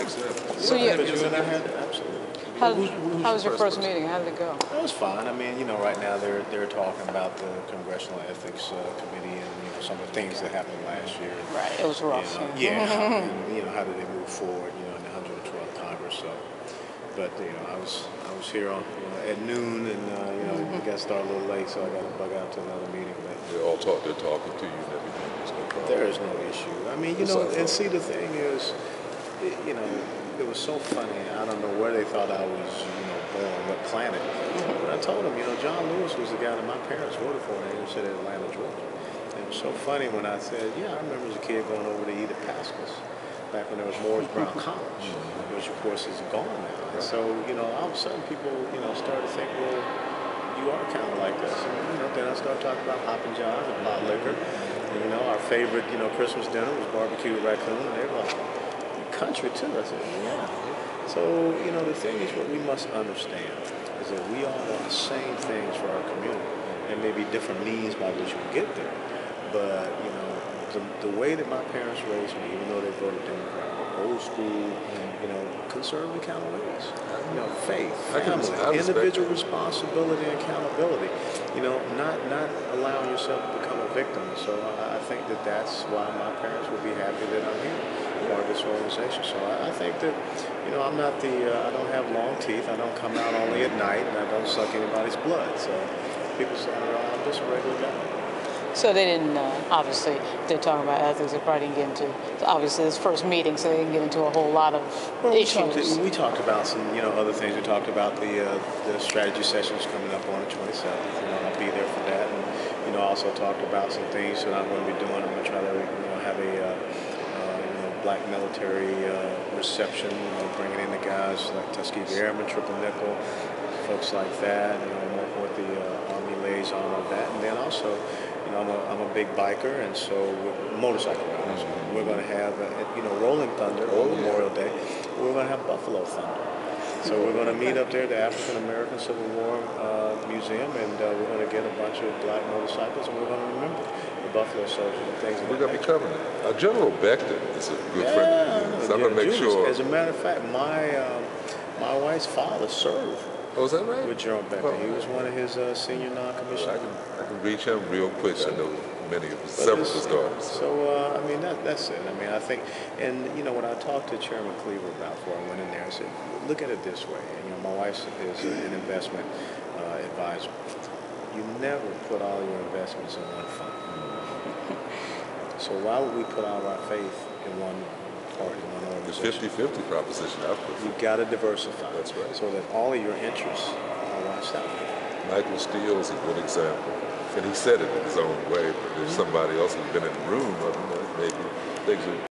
Exactly. So Yeah, you and I had absolutely. how was your first meeting? How did it go? It was fine. I mean, right now they're talking about the Congressional Ethics Committee and some of the things that happened last year. Right, it was rough. And how did they move forward? In the 112th Congress. So, but I was here on at noon, and we got started a little late, so I got to bug out to another meeting. But They're talking to you and everything. There's no problem. there is no issue. I mean, and see, the thing is, it was so funny. I don't know where they thought I was, born, what planet. But I told them, John Lewis was the guy that my parents voted for in the University of Atlanta, Georgia. And it was so funny when I said, yeah, I remember as a kid going over to eat at Pascal's back when there was Morris Brown College, which of course is gone now. And so, all of a sudden people, started to think, well, you are kind of like us. And, then I started talking about Hoppin' John and pot liquor. And, our favorite, Christmas dinner was barbecued raccoon. And they were like, country too. I said, yeah. So, the thing is, what we must understand is that we all want the same things for our community. There may be different means by which we get there. But, the way that my parents raised me, even though they voted Democrat, old school, conservative kind of ways. Faith, family, individual responsibility and accountability. Not allowing yourself to become a victim. So I think that's why my parents would be happy that I'm here, part of this organization. So I think that, I'm not I don't have long teeth. I don't come out only at night, and I don't suck anybody's blood. So people say, I'm just a regular guy. So they didn't, obviously, they're talking about ethics, they probably didn't get into, obviously, this first meeting, so they didn't get into a whole lot of issues. We talked about some, other things. We talked about the strategy sessions coming up on the 27th. I'll be there for that. And, I also talked about some things that I'm going to be doing. I'm going to try to, have a, black military reception, bringing in the guys like Tuskegee Airmen, Triple Nickel, folks like that, working with the Army liaison on that. And then also, I'm a big biker, and so motorcycle riders. We're going to have, Rolling Thunder on Memorial Day. We're going to have Buffalo Thunder. So we're going to meet up there at the African American Civil War Museum, and we're going to get a bunch of black motorcycles, and we're going to remember the Buffalo soldiers and things. We're going to be covering it. General Beckton is a good friend of yours. So I'm going to make sure. As a matter of fact, my wife's father served. Oh, is that right? With General Beckton. He was one of his senior non-commissioned. I can reach him real quick. I know several of his daughters. So, that's it. I think, and, when I talked to Chairman Cleaver about before I went in there, I said, look at it this way. And, my wife is an investment advisor. You never put all your investments in one fund. So why would we put all our faith in one party, one organization? The 50-50 proposition. You've got to diversify. That's right. So that all of your interests are watched out for. Michael Steele is a good example. And he said it in his own way, but if somebody else had been in the room, maybe things would